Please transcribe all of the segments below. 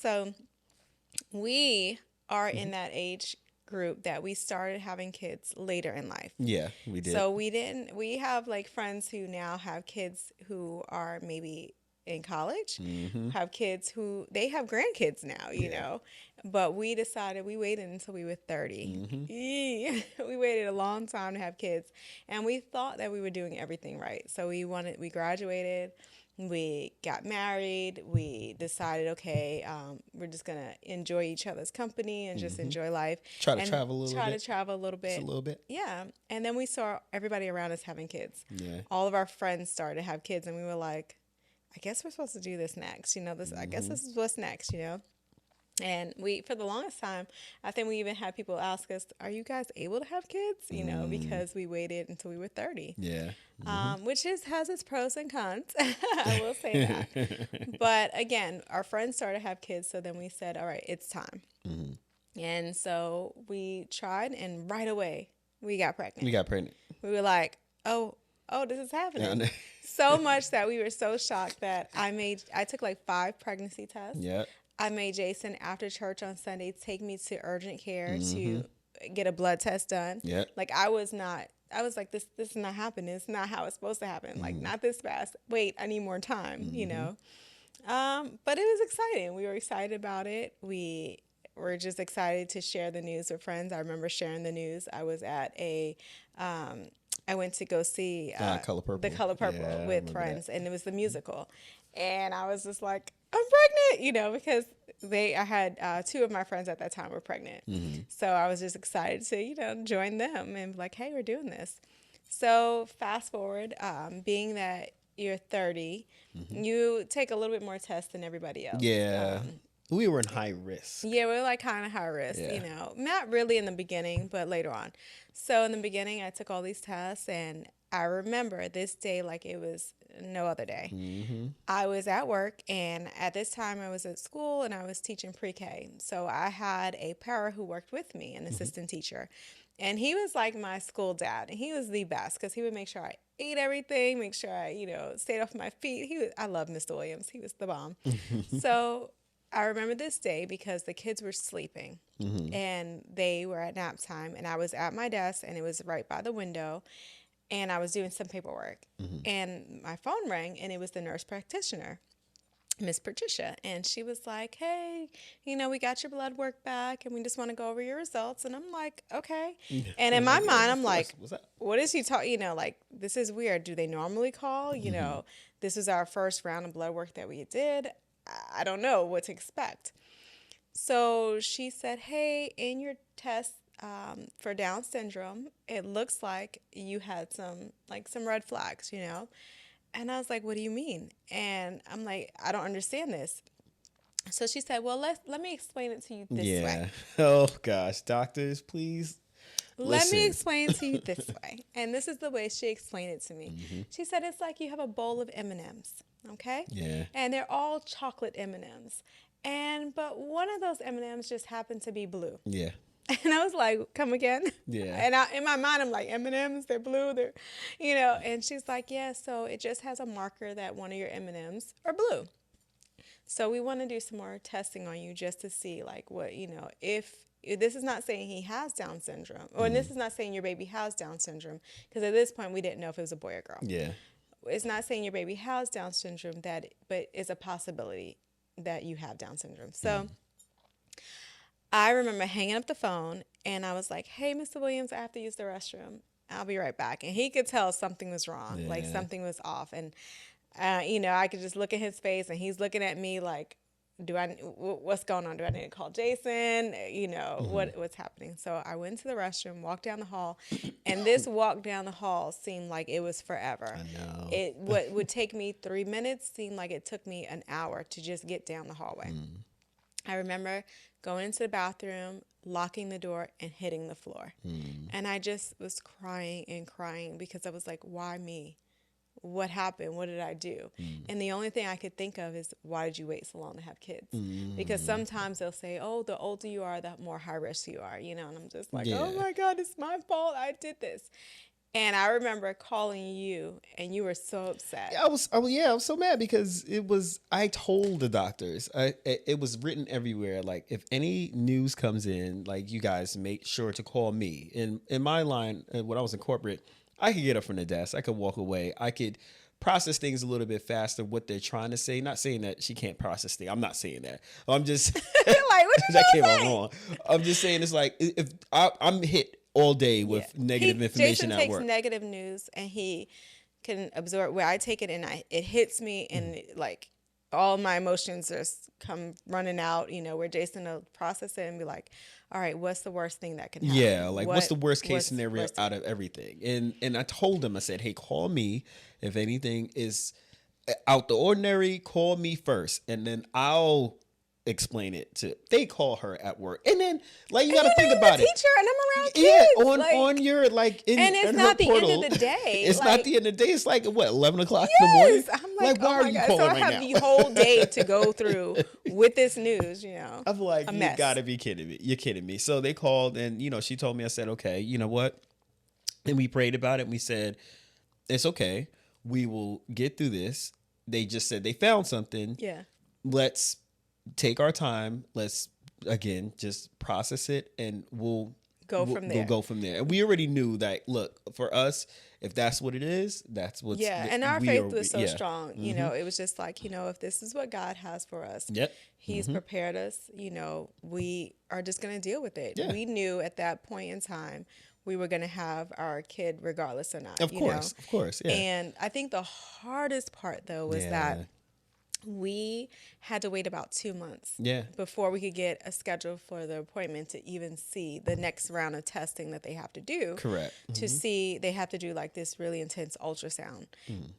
So we are in that age group that we started having kids later in life. Yeah, we did. So we have like friends who now have kids who are maybe in college, have kids who they have grandkids now, you Yeah. know. But we decided we waited until we were 30. We waited a long time to have kids, and we thought that we were doing everything right. So we graduated, we got married, we decided, okay, we're just gonna enjoy each other's company and just enjoy life Try to and travel a little try to bit. travel a little Just a bit. little bit. Yeah. And then we saw everybody around us having kids. Yeah. All of our friends started to have kids, and we were like, I guess we're supposed to do this next. You know, this, I guess this is what's next, you know? And we, for the longest time, I think we even had people ask us, are you guys able to have kids? You know, because we waited until we were 30. Yeah. Which has its pros and cons. I will say that. But again, our friends started to have kids. So then we said, all right, it's time. And so we tried, and right away we got pregnant. We got pregnant. We were like, oh, this is happening. Yeah. So much that we were so shocked that I took like 5 pregnancy tests. Yeah. I made Jason after church on Sunday take me to urgent care to get a blood test done. Yeah. Like I was like, this is not happening. It's not how it's supposed to happen. Like not this fast. Wait, I need more time, you know? But it was exciting. We were excited about it. We were just excited to share the news with friends. I remember sharing the news. I was at I went to go see Color Purple. The Color Purple Yeah, I with remember friends, that. and it was the musical. And I was just like, I'm pregnant, you know, because I had 2 of my friends at that time were pregnant. So I was just excited to, you know, join them and be like, hey, we're doing this. So fast forward, being that you're 30, you take a little bit more tests than everybody else. Yeah. We were in high risk. Yeah, we're like kind of high risk, Yeah. you know. Not really in the beginning, but later on. So in the beginning, I took all these tests, and I remember this day like it was no other day. I was at work, and at this time I was at school, and I was teaching pre-K. So I had a para who worked with me, an assistant teacher. And he was like my school dad, and he was the best because he would make sure I ate everything, make sure I, you know, stayed off my feet. I love Mr. Williams. He was the bomb. So I remember this day because the kids were sleeping and they were at nap time, and I was at my desk, and it was right by the window, and I was doing some paperwork, and my phone rang, and it was the nurse practitioner, Miss Patricia, and she was like, hey, you know, we got your blood work back, and we just want to go over your results. And I'm like, okay. And in my mind, I'm like, What's that? what is he talking? You know, like, this is weird. Do they normally call? You know, this is our first round of blood work that we did. I don't know what to expect. So she said, hey, in your test for Down syndrome, it looks like you had some red flags, you know? And I was like, what do you mean? And I'm like, I don't understand this. So she said, well, let me explain it to you this way. Oh, gosh. Doctors, please. Let me Listen. explain to you this way. And this is the way she explained it to me. She said, it's like you have a bowl of M&Ms, okay? Yeah. And they're all chocolate M&Ms. But one of those M&Ms just happened to be blue. Yeah. And I was like, come again? Yeah. And in my mind, I'm like, M&Ms, they're blue, they're, you know. And she's like, yeah, so it just has a marker that one of your M&Ms are blue. So we want to do some more testing on you just to see, like, what, you know, if this is not saying he has Down syndrome, or this is not saying your baby has Down syndrome, because at this point we didn't know if it was a boy or girl. Yeah. It's not saying your baby has Down syndrome, but it's a possibility that you have Down syndrome. So I remember hanging up the phone, and I was like, hey, Mr. Williams, I have to use the restroom. I'll be right back. And he could tell something was wrong, like Yeah. something was off. And, you know, I could just look at his face, and he's looking at me like, what's going on? Do I need to call Jason? You know, what's happening? So I went to the restroom, walked down the hall, and this walk down the hall seemed like it was forever. I know. What would take me 3 minutes seemed like it took me an hour to just get down the hallway. I remember going into the bathroom, locking the door, and hitting the floor. And I just was crying and crying because I was like, why me? What happened? What did I do? And the only thing I could think of is, why did you wait so long to have kids? Because sometimes they'll say, oh, the older you are, the more high risk you are, you know, and I'm just like, Yeah. oh my God, it's my fault. I did this. And I remember calling you, and you were so upset. I was so mad because I told the doctors, it was written everywhere. Like, if any news comes in, like, you guys make sure to call me. In my line, when I was in corporate, I could get up from the desk. I could walk away. I could process things a little bit faster, what they're trying to say. Not saying that she can't process things. I'm not saying that. I'm just, Like, what you that trying came to out say? wrong. I'm just saying, it's like, if I'm hit all day with negative information Jason at takes work. negative news, and he can absorb where I take it, and it hits me, and like all my emotions just come running out. Where Jason will process it and be like, "All right, what's the worst thing that can happen? Yeah, like, what's the worst case scenario worst- out of everything?" And I told him, I said, "Hey, call me if anything is out the ordinary. Call me first, and then I'll explain it to." They call her at work, and then, like, you got to think about it. Teacher, and I'm around Yeah, kids. on your, like, and it's in not her the portal, end of the day. It's like, not the end of the day. It's like, what, 11 o'clock in the morning? I'm like, why oh are my you God. calling So I right have now? the whole day to go through with this news. I'm like, a you mess. gotta be kidding me. You're kidding me. So they called, and she told me, I said, okay, you know what? And we prayed about it, and we said, it's okay. We will get through this. They just said they found something. Yeah. Let's take our time. Let's, again, just process it, and we'll from there. We'll go from there. And we already knew that, look, for us, if that's what it is, that's what's... Yeah, and our faith was so strong. It was just like, if this is what God has for us, yep, He's prepared us, we are just going to deal with it. Yeah. We knew at that point in time we were going to have our kid regardless or not. Of course, yeah. And I think the hardest part, though, was that we had to wait about 2 months before we could get a schedule for the appointment to even see the next round of testing that they have to do. Correct. To see, they have to do like this really intense ultrasound.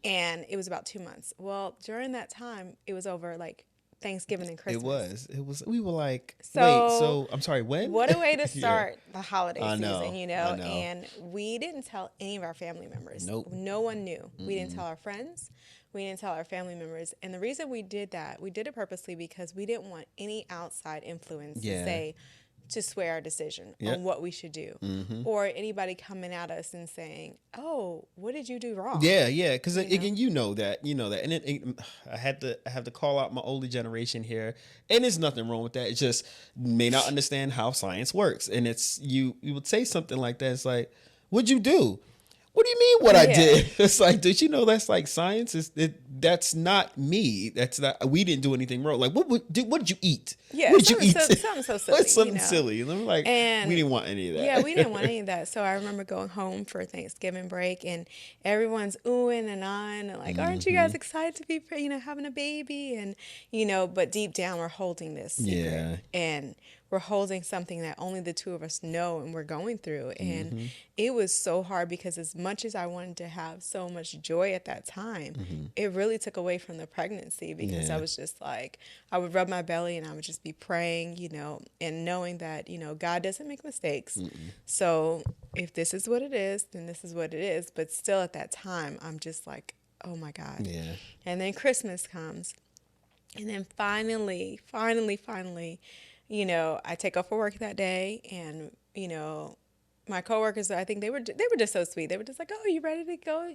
And it was about 2 months. Well, during that time, it was over like Thanksgiving and Christmas. It was. We were like, So, wait, so I'm sorry, when? What a way to start the holiday I know, season, I know. And we didn't tell any of our family members. Nope. No one knew. We didn't tell our friends. We didn't tell our family members. And the reason we did that, we did it purposely because we didn't want any outside influence to sway our decision on what we should do, or anybody coming at us and saying, "Oh, what did you do wrong?" Yeah, because again, you know that, and I have to call out my older generation here, and there's nothing wrong with that. It just may not understand how science works, and it's you would say something like that. It's like, "What'd you do?" What do you mean what I did? It's like, did you know that's like science? That's not me. That's not, we didn't do anything wrong. Like, what did you eat? Yeah, what did you eat? Something so silly. Something silly. And I'm like, we didn't want any of that. Yeah, we didn't want any of that. So I remember going home for Thanksgiving break, and everyone's oohing and ahhing, and like, aren't you guys excited to be, having a baby? And, but deep down we're holding this secret. Yeah. And we're holding something that only the two of us know and we're going through. And it was so hard because as much as I wanted to have so much joy at that time, it really took away from the pregnancy because I was just like, I would rub my belly and I would just be praying, and knowing that, God doesn't make mistakes. So if this is what it is, then this is what it is. But still at that time, I'm just like, oh my God. Yeah. And then Christmas comes. And then finally, I take off for work that day, and, my coworkers, I think they were just so sweet. They were just like, "Oh, you ready to go?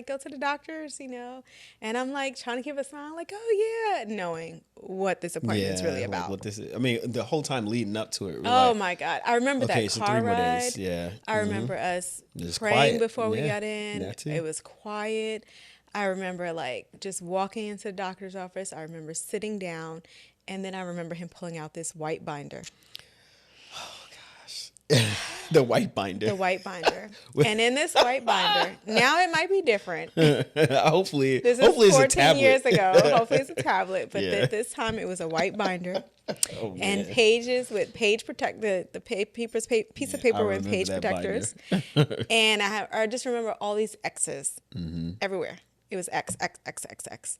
Go to the doctors, And I'm like trying to keep a smile, like, "Oh yeah," knowing what this appointment is really about. Like what this is. I mean, the whole time leading up to it. Oh my God, I remember that so car 3 more ride. days. Yeah. I remember us Just praying quiet. before we got in. That too. It was quiet. I remember just walking into the doctor's office. I remember sitting down, and then I remember him pulling out this white binder. The white binder. The white binder. And in this white binder, now it might be different. Hopefully This is it's a 14 tablet. years ago. Hopefully it's a tablet. But this time it was a white binder. And pages with page protect the piece of paper with page protectors. And I just remember all these X's everywhere. It was X, X, X, X, X.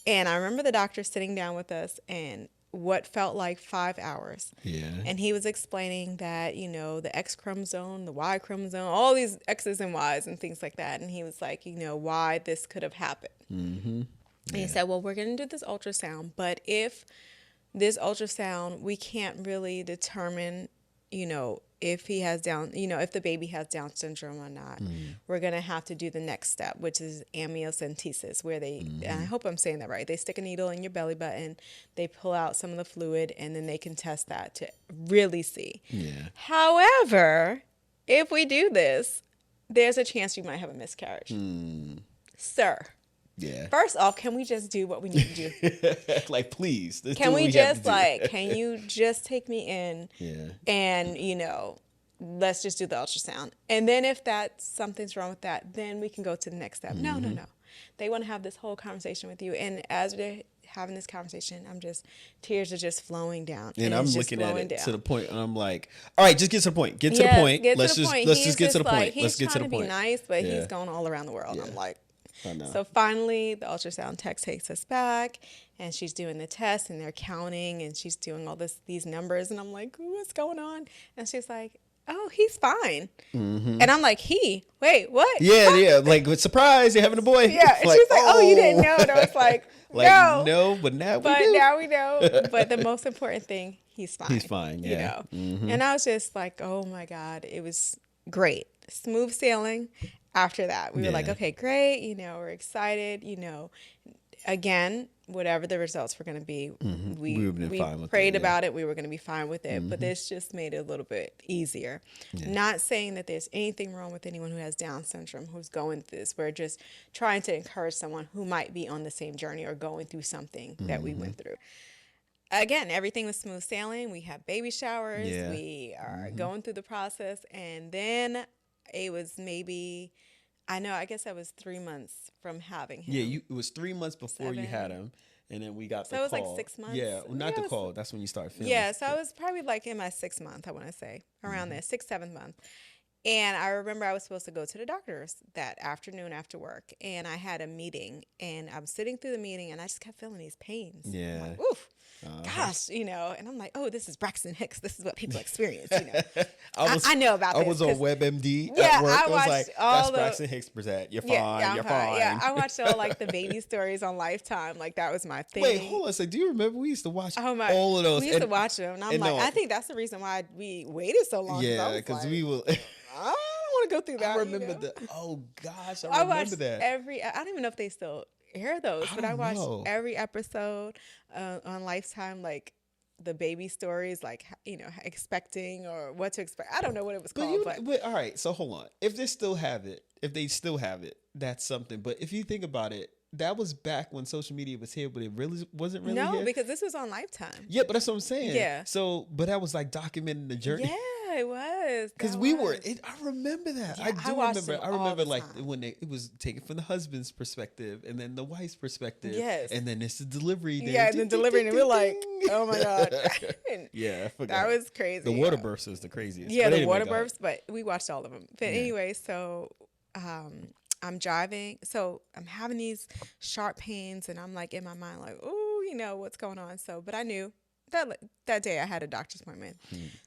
And I remember the doctor sitting down with us and what felt like 5 hours. Yeah. And he was explaining that, the X chromosome, the Y chromosome, all these X's and Y's and things like that. And he was like, why this could have happened. And he said, well, we're going to do this ultrasound. But if this ultrasound, we can't really determine, if he has Down, if the baby has Down syndrome or not, we're going to have to do the next step, which is amniocentesis, where they, and I hope I'm saying that right, they stick a needle in your belly button, they pull out some of the fluid, and then they can test that to really see. Yeah. However, if we do this, there's a chance you might have a miscarriage. Sir. Yeah. First off, can we just do what we need to do? Like, please. Can we just can you just take me in? Yeah. And, let's just do the ultrasound. And then if something's wrong with that, then we can go to the next step. No. They want to have this whole conversation with you. And as they're having this conversation, tears are just flowing down. And I'm looking at it to the point, and I'm like, all right, just get to the point. Get to the point. Let's just get to the point. Let's get to the point. He's trying to be nice, but he's going all around the world. Yeah. I'm like, I know. So finally, the ultrasound tech takes us back, and she's doing the test, and they're counting, and she's doing all these numbers, and I'm like, what's going on? And she's like, oh, he's fine. And I'm like, wait, what? Yeah, like, with surprise, you're having a boy. Yeah, and she's like, oh, you didn't know. And I was like, no, but now we do. Now we know. But the most important thing, he's fine. He's fine, yeah. And I was just like, oh my God, it was great. Smooth sailing. After that, we were like, okay, great. We're excited. Again, whatever the results were going to be, we prayed about it. We were going to be fine with it. But this just made it a little bit easier. Yeah. Not saying that there's anything wrong with anyone who has Down syndrome who's going through this. We're just trying to encourage someone who might be on the same journey or going through something that we went through. Again, everything was smooth sailing. We had baby showers. Yeah. We are going through the process. And then it was I guess that was 3 months from having him. Yeah, it was 3 months before you had him, and then we got the call. So it was like 6 months? Yeah, not the call. That's when you start feeling. Yeah, so I was probably like in my 6th month, I want to say, around there, 6th, 7th month. And I remember I was supposed to go to the doctor's that afternoon after work, and I had a meeting, and I'm sitting through the meeting, and I just kept feeling these pains. Yeah. I'm like, oof. Gosh, and I'm like, oh, this is Braxton Hicks. This is what people experience, I know about this. I was on WebMD yeah, at work. I was like, that's the Braxton Hicks present. You're fine. You're fine. Yeah, I watched all like the baby stories on Lifetime. Like that was my thing. Wait, hold on a second. Do you remember we used to watch all of those? We used to watch them. And I'm like, I think that's the reason why we waited so long. Yeah, because we will. I don't want to go through that. I remember I remember that. I don't even know if they still air those, but I watched every episode on Lifetime, like the baby stories, like expecting or what to expect. I don't know what it was called. But all right, so hold on. If they still have it, that's something. But if you think about it, that was back when social media was here, but it really wasn't really here. No, because this was on Lifetime. Yeah, but that's what I'm saying. Yeah. So, but that was like documenting the journey. Yeah, it was. Because I remember that. Yeah, I remember like when it was taken from the husband's perspective and then the wife's perspective. Yes. And then it's the delivery. Yeah, and the delivery, and we're like, oh my God. Yeah, I forgot. That was crazy. The water births was the craziest. Yeah, the water births, but we watched all of them. But anyway, so I'm driving, so I'm having these sharp pains, and I'm like in my mind, like, oh, what's going on? So, but I knew that day I had a doctor's appointment,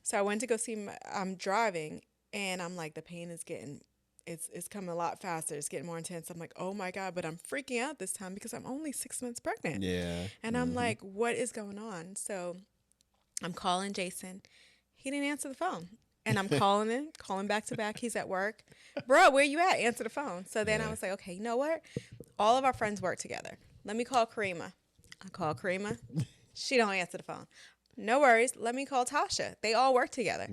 so I went to go see. I'm driving, and I'm like, the pain is it's coming a lot faster. It's getting more intense. I'm like, oh my God, but I'm freaking out this time because I'm only 6 months pregnant. Yeah, and I'm like, what is going on? So, I'm calling Jason. He didn't answer the phone. And I'm calling back to back. He's at work. Bro, where you at? Answer the phone. So then I was like, okay, you know what? All of our friends work together. Let me call Karima. I call Karima. She don't answer the phone. No worries. Let me call Tasha. They all work together.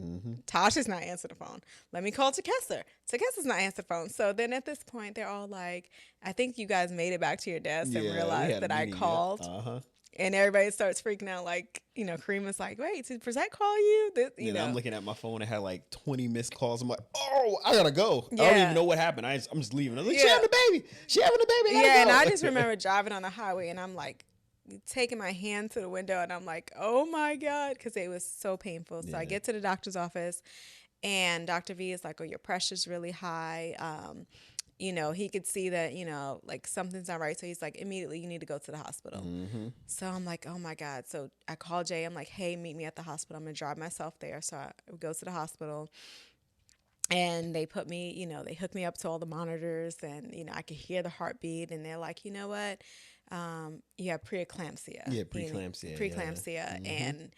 Tasha's not answering the phone. Let me call Takessa. Takessa's not answering the phone. So then at this point, they're all like, I think you guys made it back to your desk and realized that I called. And everybody starts freaking out, like, Karima's like, wait, did Presette call you? I'm looking at my phone and had like 20 missed calls. I'm like, oh, I gotta go. Yeah. I don't even know what happened. I'm just leaving. I was like, she having a baby. She having a baby. Yeah, and I just remember driving on the highway, and I'm like, taking my hand to the window, and I'm like, oh my God, because it was so painful. So I get to the doctor's office, and Dr. V is like, oh, your pressure's really high. He could see that, like something's not right. So he's like, immediately you need to go to the hospital. So I'm like, oh my God. So I call Jay. I'm like, hey, meet me at the hospital. I'm going to drive myself there. So I go to the hospital, and they put me, they hook me up to all the monitors, and, I could hear the heartbeat, and they're like, you know what? You have preeclampsia. Yeah, preeclampsia. Preeclampsia.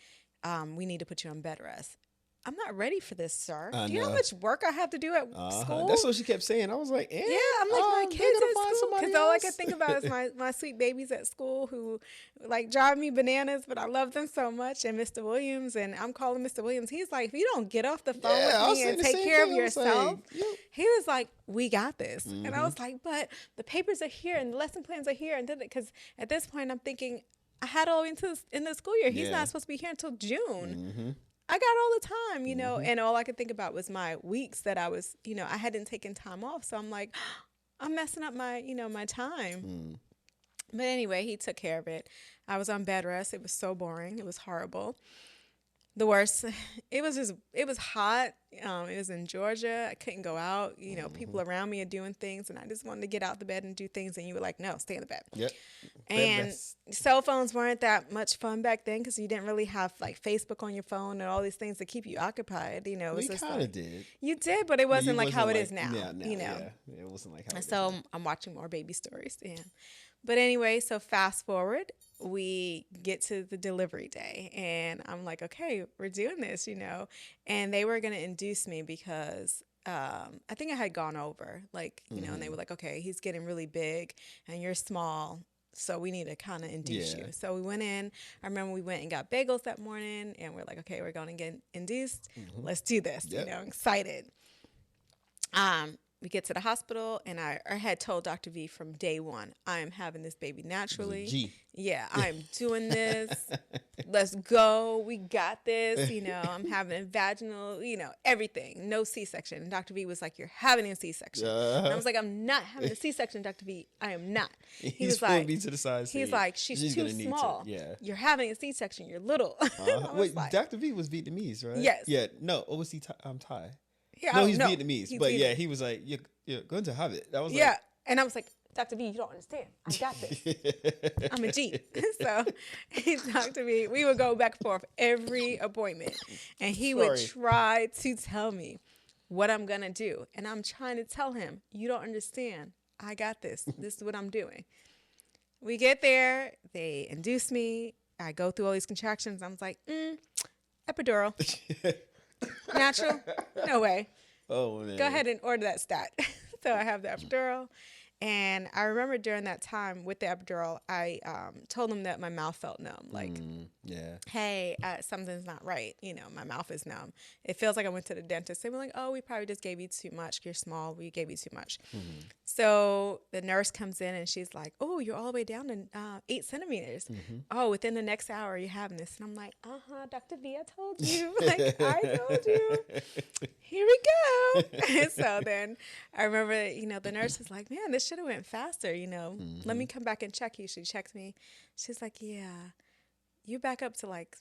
And we need to put you on bed rest. I'm not ready for this, sir. I Do you know how know. much work I have to do at school? That's what she kept saying. I was like, Yeah, I'm like, my they're kids gonna at find school. somebody Because all I else. could think about is my sweet babies at school who like drive me bananas, but I love them so much. And Mr. Williams, and I'm calling Mr. Williams. He's like, if you don't get off the phone with I was me saying and the take same care of thing. I was yourself, like, yep. he was like, we got this. And I was like, but the papers are here and the lesson plans are here. And because at this point, I'm thinking, I had all into in the school year. He's Yeah. not supposed to be here until June. I got all the time, you know, and all I could think about was my weeks that I was, you know, I hadn't taken time off. So I'm like, I'm messing up my, you know, my time. But anyway, he took care of it. I was on bed rest. It was so boring. It was horrible. The worst, it was hot. It was in Georgia. I couldn't go out. You know, people around me are doing things, and I just wanted to get out the bed and do things. And you were like, no, stay in the bed. Yep. And cell phones weren't that much fun back then because you didn't really have like Facebook on your phone and all these things to keep you occupied. You know, it was We just kind of like, did. you did, but it wasn't like how it is like- now. Yeah, you know, yeah. It wasn't like how it is so now. I'm watching more baby stories. Yeah. But anyway, so fast forward, we get to the delivery day and I'm like, okay, we're doing this, you know, and they were going to induce me because I think I had gone over, like, you know, and they were like, okay, he's getting really big and you're small. So we need to kind of induce Yeah. you. So we went in. I remember we went and got bagels that morning and we're like, okay, we're going to get induced. Let's do this. Yep. You know, I'm excited. We get to the hospital, and I had told Dr. V from day one, I am having this baby naturally. G. Yeah, I'm doing this. Let's go. We got this. You know, I'm having a vaginal, you know, everything. No C-section. And Dr. V was like, you're having a C-section. And I was like, I'm not having a C-section, Dr. V. I am not. He was pulling like, me to the side. he's like, she's too gonna need to- small. Yeah. You're having a C-section. You're little. I was Wait, like, Dr. V was Vietnamese, right? Yes. Yeah. No. Or was he Thai? yeah, No, I he's don't know. Vietnamese. He's But yeah, Vietnamese. he was like, you're going to have it. That was Yeah. like, And I was like, Dr. V, you don't understand. I got this. I'm a G. So he talked to me. We would go back and forth every appointment. And he would try to tell me what I'm going to do. And I'm trying to tell him, you don't understand. I got this. This is what I'm doing. We get there. They induce me. I go through all these contractions. I was like, epidural. Natural? No way. oh man. Go ahead and order that stat. So I have the epidural. And I remember during that time with the epidural, I told them that my mouth felt numb. Like, Yeah. hey, something's not right. You know, my mouth is numb. It feels like I went to the dentist. They were like, oh, we probably just gave you too much. You're small. We gave you too much. So the nurse comes in and she's like, oh, you're all the way down to 8 centimeters. Oh, within the next hour, you're having this. And I'm like, Dr. V, I told you. Like, I told you. Here we go. And so then I remember, you know, the nurse was like, man, this should have went faster, you know. Let me come back and check you. She checked me. She's like, yeah, you're back up to like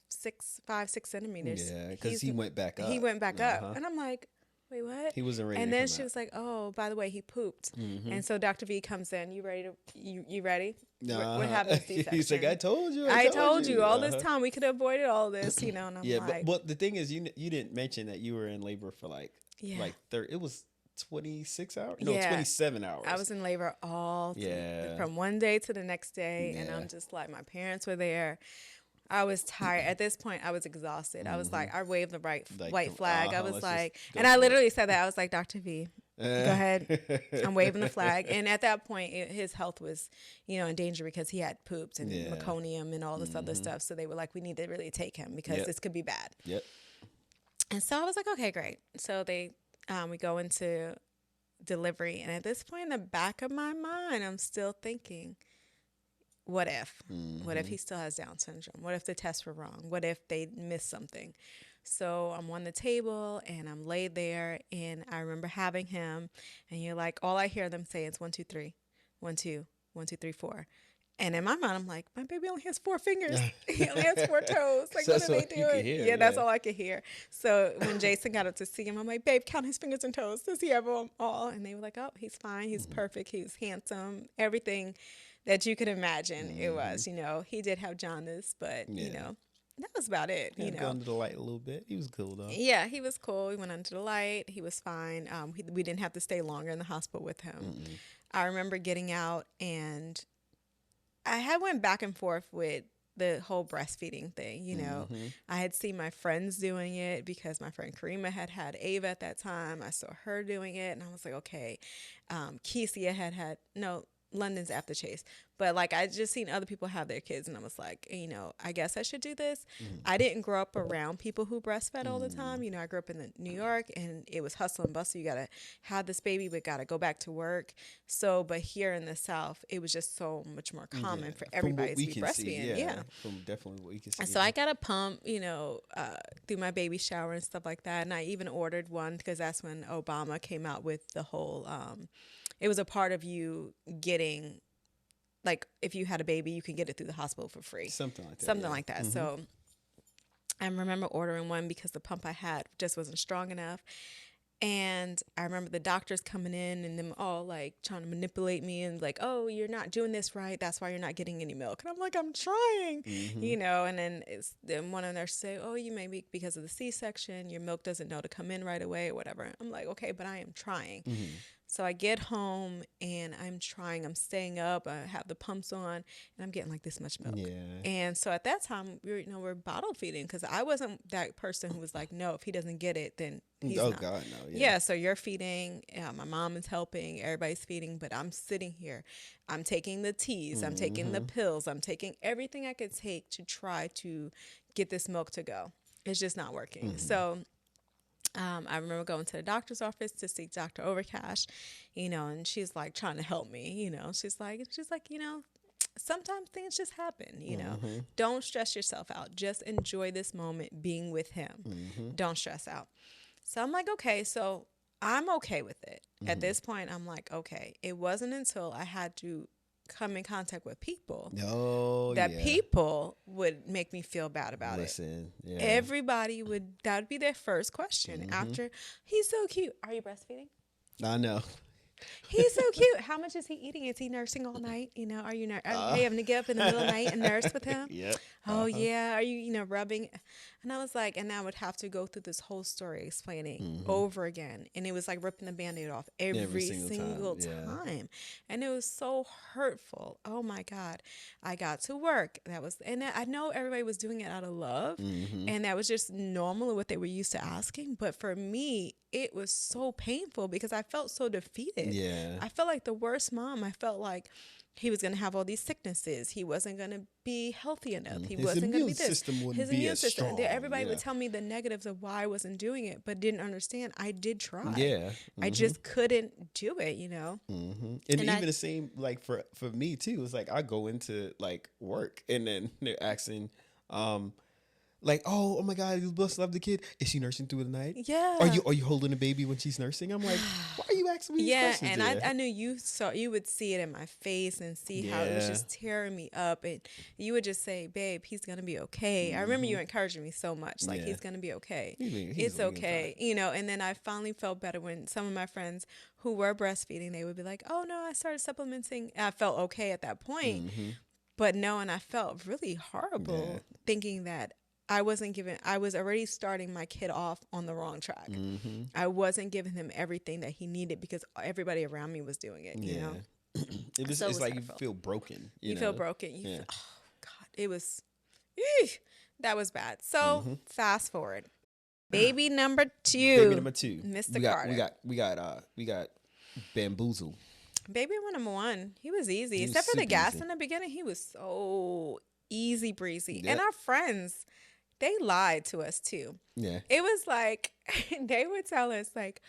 5, 6 centimeters. Yeah, because he went back up. He went back up. And I'm like, wait, what? He wasn't ready and to then come she out. was like, oh, by the way, he pooped. And so Dr. V comes in. You ready to, you ready? What happened to C-section? He's like, I told you. I told you all this time. We could have avoided all this, you know. And I'm Yeah, like, but the thing is, you didn't mention that you were in labor for like 30. It was 26 hours. No, 27 hours. I was in labor all from one day to the next day, and I'm just like, my parents were there. I was tired. At this point, I was exhausted. I was like, I waved the white flag. I was like, and I literally said that. I was like, Dr. V, go ahead. I'm waving the flag. And at that point, his health was, you know, in danger because he had pooped and meconium and all this other stuff. So they were like, we need to really take him because this could be bad. Yep. And so I was like, okay, great. So we go into delivery. And at this point in the back of my mind, I'm still thinking, what if? What if he still has Down syndrome? What if the tests were wrong? What if they missed something? So I'm on the table and I'm laid there and I remember having him and you're like, all I hear them say is 1, 2, 3, 1, 2, 1, 2, 3, 4. And in my mind, I'm like, my baby only has 4 fingers. He only has 4 toes. Like, what are they doing? Yeah, that's all I could hear. So when Jason got up to see him, I'm like, babe, count his fingers and toes. Does he have them all? And they were like, oh, he's fine. He's perfect. He's handsome. Everything that you could imagine it was, you know. He did have jaundice, but, you know, that was about it, you know. Go under the light a little bit. He was cool, though. Yeah, he was cool. We went under the light. He was fine. We didn't have to stay longer in the hospital with him. I remember getting out and I had went back and forth with the whole breastfeeding thing. You know, I had seen my friends doing it because my friend Karima had Ava at that time. I saw her doing it, and I was like, okay. Kesia had no. London's after Chase. But like I just seen other people have their kids and I was like, you know, I guess I should do this. I didn't grow up around people who breastfed all the time. You know, I grew up in New York and it was hustle and bustle. You gotta have this baby but gotta go back to work. So but here in the South it was just so much more common for everybody to be breastfeeding. Yeah. From definitely what we can see. And so I got a pump, you know, through my baby shower and stuff like that. And I even ordered one because that's when Obama came out with the whole it was a part of you getting, like, if you had a baby, you can get it through the hospital for free. Something like that. Something like that. So I remember ordering one because the pump I had just wasn't strong enough. And I remember the doctors coming in and them all like trying to manipulate me and like, oh, you're not doing this right. That's why you're not getting any milk. And I'm like, I'm trying, you know, and then one of the nurses say, oh, you may be because of the C-section, your milk doesn't know to come in right away or whatever. I'm like, okay, but I am trying. So I get home and I'm trying, I'm staying up, I have the pumps on and I'm getting like this much milk. Yeah. And so at that time, we're bottle feeding because I wasn't that person who was like, no, if he doesn't get it, then he's not. God, no. Yeah. So you're feeding, my mom is helping, everybody's feeding, but I'm sitting here, I'm taking the teas, I'm taking the pills, I'm taking everything I could take to try to get this milk to go. It's just not working. So I remember going to the doctor's office to see Dr. Overcash, you know, and she's like trying to help me, you know, she's like, you know, sometimes things just happen, you know, don't stress yourself out. Just enjoy this moment being with him. Don't stress out. So I'm like, okay, so I'm okay with it. At this point, I'm like, okay, it wasn't until I had to come in contact with people that people would make me feel bad about it. Yeah. Everybody that would be their first question after, he's so cute. Are you breastfeeding? I know. He's so cute. How much is he eating? Is he nursing all night? You know, are you having to get up in the middle of the night and nurse with him? Yep. Oh yeah. Are you rubbing? And I was like, and I would have to go through this whole story explaining over again. And it was like ripping the Band-Aid off every single time. And it was so hurtful. Oh my God. I got to work. And I know everybody was doing it out of love. And that was just normal what they were used to asking. But for me, it was so painful because I felt so defeated. Yeah. I felt like the worst mom. I felt like he was going to have all these sicknesses. He wasn't going to be healthy enough. He wasn't going to be this. His immune system wouldn't His be immune as system. strong. Everybody would tell me the negatives of why I wasn't doing it, but didn't understand. I did try. Yeah. I just couldn't do it, you know? And even the same, like for me too, it's like I go into like work and then they're asking, like, oh my God, you must love the kid. Is she nursing through the night? Yeah. Are you holding a baby when she's nursing? I'm like, why are you asking me these questions? And I knew you would see it in my face and see how it was just tearing me up. And you would just say, babe, he's going to be okay. I remember you encouraging me so much. Like, he's going to be okay. It's okay. You know, and then I finally felt better when some of my friends who were breastfeeding, they would be like, oh no, I started supplementing. I felt okay at that point. But no, and I felt really horrible thinking that I was already starting my kid off on the wrong track. I wasn't giving him everything that he needed because everybody around me was doing it, you know? It's like hurtful. You feel broken. You feel broken. Oh, God. It was, that was bad. So fast forward. Baby number two. Mr. Carter. We got Bamboozle. Baby number one. He was easy. Except for the gas in the beginning. He was so easy breezy. And our friends, they lied to us too. Yeah. It was like, they would tell us like,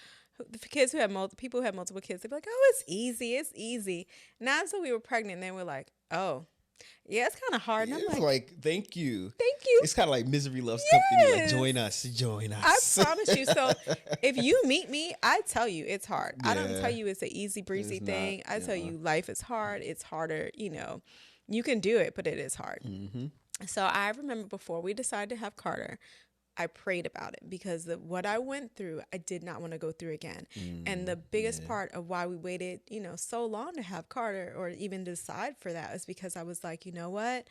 the kids who had people who had multiple kids, they'd be like, oh, it's easy. Now until we were pregnant, they were like, oh, yeah, it's kind of hard. And I'm like, thank you. It's kind of like Misery Loves Company. Like, join us. I promise you. So if you meet me, I tell you it's hard. I don't tell you it's an easy breezy thing. I tell you life is hard. It's harder, you know. You can do it, but it is hard. So I remember before we decided to have Carter, I prayed about it because what I went through, I did not want to go through again. And the biggest part of why we waited, you know, so long to have Carter or even decide for that is because I was like, you know what?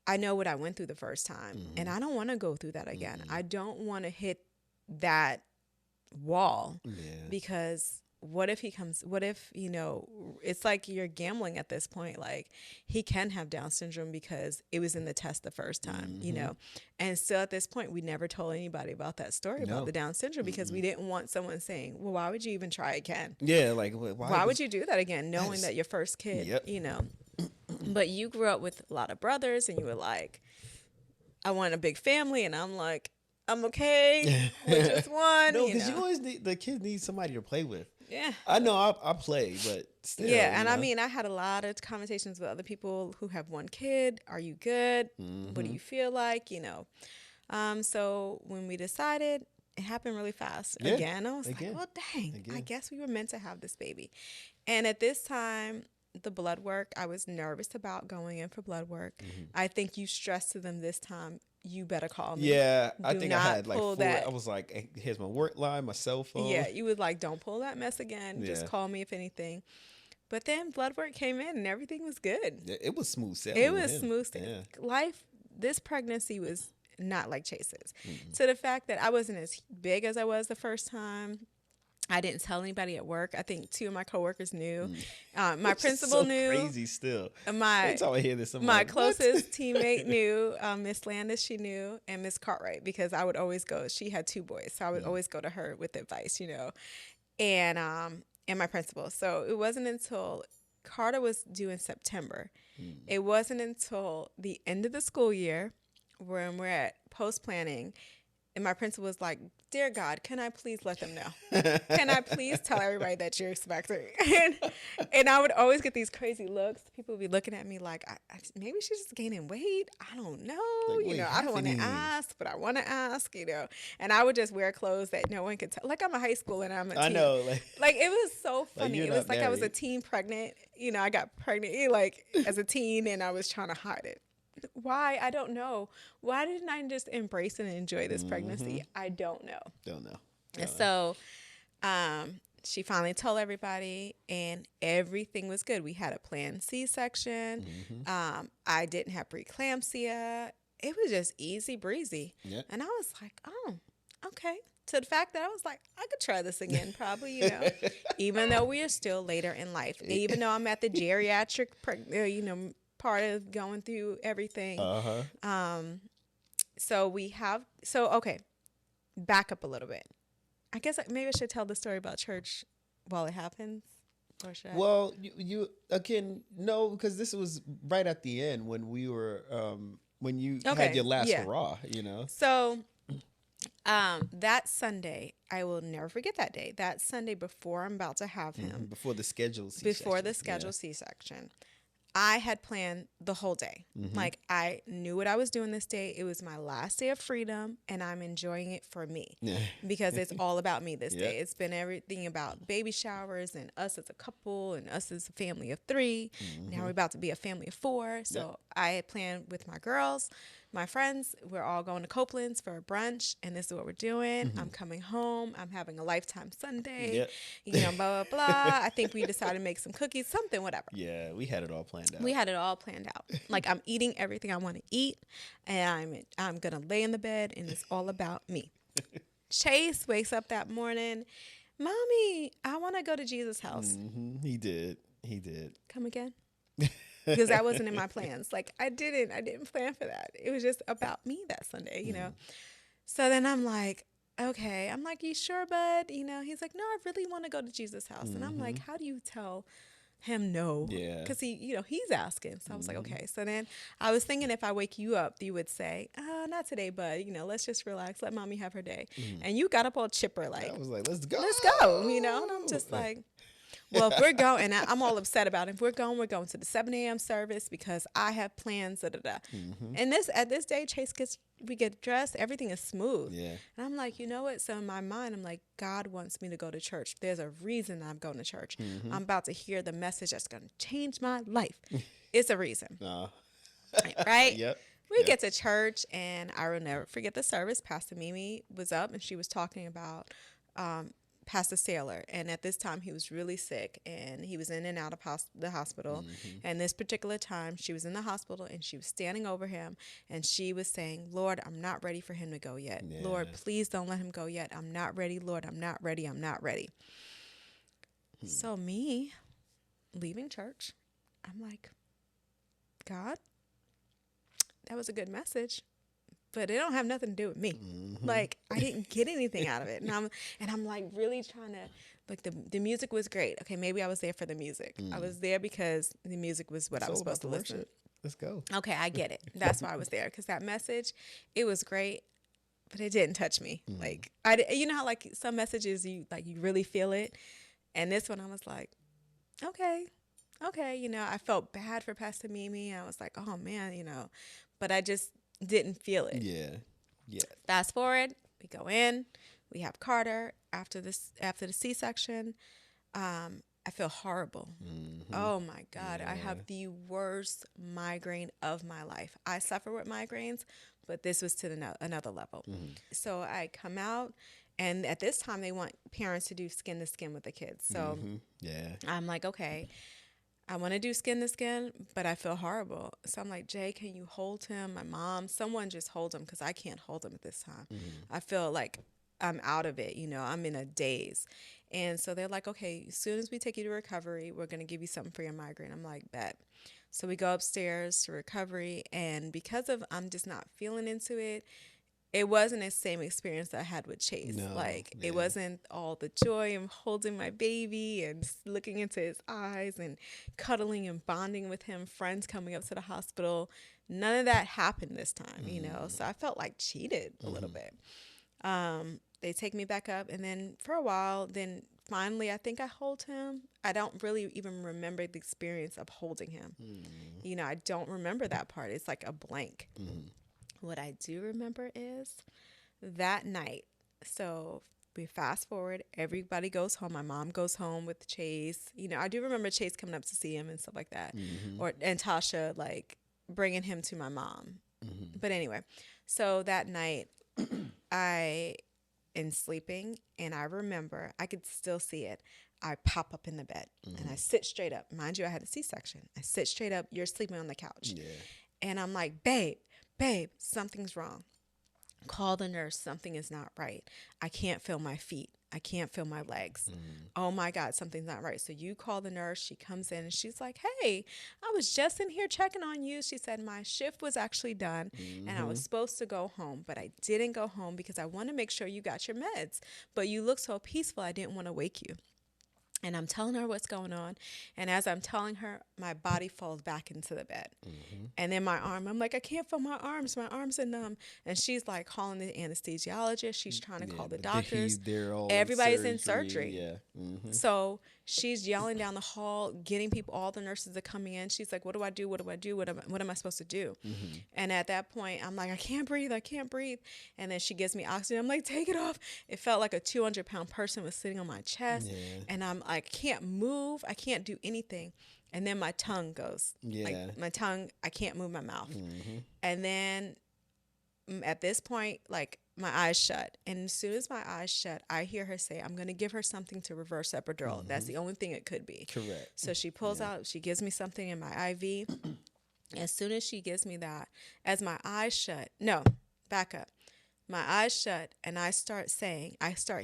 I know what I went through the first time and I don't want to go through that again. I don't want to hit that wall because what if he comes, what if, it's like you're gambling at this point. Like, he can have Down syndrome because it was in the test the first time, and still at this point, we never told anybody about that story about No. the Down syndrome because we didn't want someone saying, well, why would you even try again? Yeah, like Why would you do that again, knowing that your first kid, Yep. But you grew up with a lot of brothers and you were like, I want a big family. And I'm like, I'm okay with just one. No, because you always the kids need somebody to play with. Yeah. I know I play, but still. Yeah. And I mean, I had a lot of conversations with other people who have one kid. Are you good? What do you feel like? So when we decided, it happened really fast. Yeah. Again, I was like, well, dang, I guess we were meant to have this baby. And at this time, the blood work, I was nervous about going in for blood work. I think you stressed to them this time, you better call me. Yeah, I Do think I not had like pull 4. that. I was like, hey, here's my work line, my cell phone. Yeah, you would like, don't pull that mess again. Just Yeah. call me if anything. But then blood work came in and everything was good. It was smooth sailing. It with was him. smooth. Yeah. Life, this pregnancy was not like Chase's. To the fact that I wasn't as big as I was the first time. I didn't tell anybody at work. I think 2 of my coworkers knew. My principal so knew. Crazy still. My Every time I hear this, I'm my like, closest teammate knew. Miss Landis, she knew, and Miss Cartwright, because I would always go. She had 2 boys, so I would always go to her with advice, and my principal. So it wasn't until Carter was due in September. It wasn't until the end of the school year when we're at post planning. And my principal was like, dear God, can I please let them know? Can I please tell everybody that you're expecting? And I would always get these crazy looks. People would be looking at me like, maybe she's just gaining weight. I don't know. Like, wait, I don't want to happening? ask, but I want to ask, And I would just wear clothes that no one could tell. Like, I'm a high schooler and I'm a teen. I know, Like, it was so funny. you're It was not like I was a married. teen pregnant. I got pregnant like as a teen and I was trying to hide it. Why? I don't know. Why didn't I just embrace and enjoy this pregnancy? I don't know. Don't know. And so she finally told everybody and everything was good. We had a planned C-section. I didn't have preeclampsia. It was just easy breezy. Yeah. And I was like, oh, okay. To the fact that I was like, I could try this again, probably, even though we are still later in life, even though I'm at the geriatric, part of going through everything. Okay, back up a little bit. I guess maybe I should tell the story about church while it happens. Or should I? Well, you again, no, because this was right at the end when we were, when you had your last hurrah, So, that Sunday, I will never forget that day. That Sunday before I'm about to have him. Before the scheduled C-section. Before the scheduled C-section. I had planned the whole day. Like, I knew what I was doing this day. It was my last day of freedom, and I'm enjoying it for me because it's all about me this day. It's been everything about baby showers and us as a couple and us as a family of 3. Now we're about to be a family of 4. So I had planned with my girls, my friends, we're all going to Copeland's for a brunch, and this is what we're doing. I'm coming home. I'm having a lifetime Sunday. Blah, blah, blah. I think we decided to make some cookies, something, whatever. Yeah, we had it all planned out. We had it all planned out. Like, I'm eating everything I want to eat, and I'm going to lay in the bed, and it's all about me. Chase wakes up that morning. Mommy, I want to go to Jesus' house. He did. Come again? Because that wasn't in my plans. Like, I didn't plan for that. It was just about me that Sunday, So then I'm like, okay. I'm like, you sure, bud? He's like, no, I really want to go to Jesus' house. And I'm like, how do you tell him no? Yeah. Because he's asking. So I was like, okay. So then I was thinking if I wake you up, you would say, not today, bud. Let's just relax. Let mommy have her day. And you got up all chipper like, I was like, let's go. Let's go. And I'm just like, well, if we're going, and I'm all upset about it. If we're going to the 7 a.m. service because I have plans, da-da-da. And at this day, we get dressed, everything is smooth. Yeah. And I'm like, you know what? So in my mind, I'm like, God wants me to go to church. There's a reason I'm going to church. I'm about to hear the message that's going to change my life. It's a reason. Right? Yep. We get to church, and I will never forget the service. Pastor Mimi was up, and she was talking about Pastor Saylor, and at this time he was really sick and he was in and out of the hospital. And this particular time she was in the hospital and she was standing over him and she was saying, Lord, I'm not ready for him to go yet. Lord, please don't let him go yet. I'm not ready. Lord, I'm not ready. I'm not ready. So me leaving church, I'm like, God, that was a good message, but it don't have nothing to do with me. Like, I didn't get anything out of it. And I'm like really trying to, like, the music was great. Okay, maybe I was there for the music. I was there because the music was what It's I was all about supposed to the listen. worship. Let's go. Okay, I get it. That's why I was there, because that message, it was great, but it didn't touch me. Like, you know how like some messages you really feel it, and this one I was like, okay, okay, I felt bad for Pastor Mimi. I was like, oh man, but I just didn't feel it. Yeah. Yeah. Fast forward, we go in, we have Carter after the C-section. I feel horrible. Oh my God, I have the worst migraine of my life. I suffer with migraines, but this was to another level. So I come out, and at this time they want parents to do skin to skin with the kids. So Yeah. I'm like, okay, I want to do skin to skin, but I feel horrible. So I'm like, Jay, can you hold him? My mom, someone just hold him, because I can't hold him at this time. I feel like I'm out of it. I'm in a daze. And so they're like, okay, as soon as we take you to recovery, we're going to give you something for your migraine. I'm like, bet. So we go upstairs to recovery. And because of I'm just not feeling into it, it wasn't the same experience that I had with Chase. No, Like, yeah. it wasn't all the joy of holding my baby and looking into his eyes and cuddling and bonding with him, friends coming up to the hospital. None of that happened this time, So I felt like cheated a little bit. They take me back up, and then for a while, then finally I think I hold him. I don't really even remember the experience of holding him. I don't remember that part. It's like a blank. What I do remember is that night. So we fast forward, everybody goes home. My mom goes home with Chase. I do remember Chase coming up to see him and stuff like that. And Tasha, like, bringing him to my mom. But anyway, so that night I am sleeping, and I remember, I could still see it. I pop up in the bed and I sit straight up. Mind you, I had a C-section. I sit straight up. You're sleeping on the couch. Yeah. And I'm like, babe, something's wrong. Call the nurse. Something is not right. I can't feel my feet. I can't feel my legs. Oh my God, something's not right. So you call the nurse. She comes in and she's like, hey, I was just in here checking on you. She said my shift was actually done and I was supposed to go home, but I didn't go home because I want to make sure you got your meds. But you look so peaceful, I didn't want to wake you. And I'm telling her what's going on. And as I'm telling her, my body falls back into the bed. And then my arm, I'm like, I can't feel my arms. My arms are numb. And she's like calling the anesthesiologist. She's trying to call the doctors. They're all Everybody's in surgery. Yeah. So she's yelling down the hall, getting people, all the nurses are coming in. She's like, what do I do? What do I do? What am I supposed to do? And at that point, I'm like, I can't breathe. And then she gives me oxygen. I'm like, take it off. It felt like a 200-pound person was sitting on my chest. Yeah. And I can't move. I can't do anything. And then my tongue goes. Yeah. Like my tongue, I can't move my mouth. And then at this point, like, my eyes shut. And as soon as my eyes shut, I hear her say, I'm going to give her something to reverse epidural. That's the only thing it could be. Correct. So she pulls out, she gives me something in my IV. As soon as she gives me that, as my eyes shut, no, back up. My eyes shut, and I start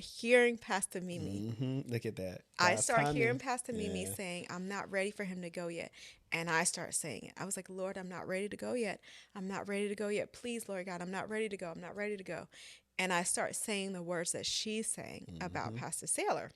hearing Pastor Mimi. Look at that. I start hearing Pastor Mimi saying, I'm not ready for him to go yet. And I start saying it. I was like, Lord, I'm not ready to go yet. I'm not ready to go yet. Please, Lord God, I'm not ready to go. I'm not ready to go. And I start saying the words that she's saying about Pastor Saylor.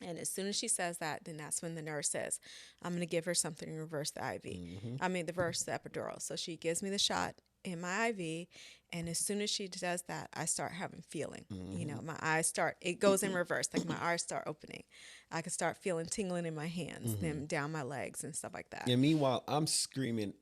And as soon as she says that, then that's when the nurse says, I'm going to give her something to reverse the IV. Reverse the epidural. So she gives me the shot in my IV. And as soon as she does that, I start having feeling. My eyes it goes in reverse. Like, my eyes start opening. I can start feeling tingling in my hands, then down my legs and stuff like that. And meanwhile, I'm screaming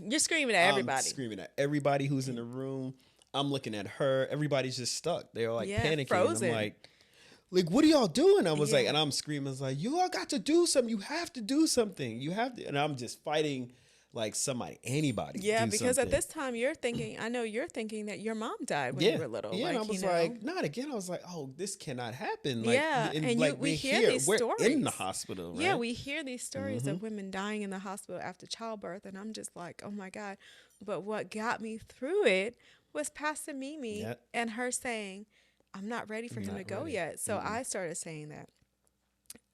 You're screaming at everybody. I'm screaming at everybody who's in the room. I'm looking at her. Everybody's just stuck. They're like panicking. Frozen. I'm like, what are y'all doing? I was like, and I'm screaming. I was like, you all got to do something. You have to do something. You have to. And I'm just fighting like anybody. Yeah, because at this time I know you're thinking that your mom died when you were little. Yeah, like, and I was like, not again. I was like, oh, this cannot happen. Like, and like, we hear these stories. We're in the hospital, right? Yeah, we hear these stories of women dying in the hospital after childbirth, and I'm just like, oh my God. But what got me through it was Pastor Mimi and her saying, I'm not ready for him to go yet. So I started saying that.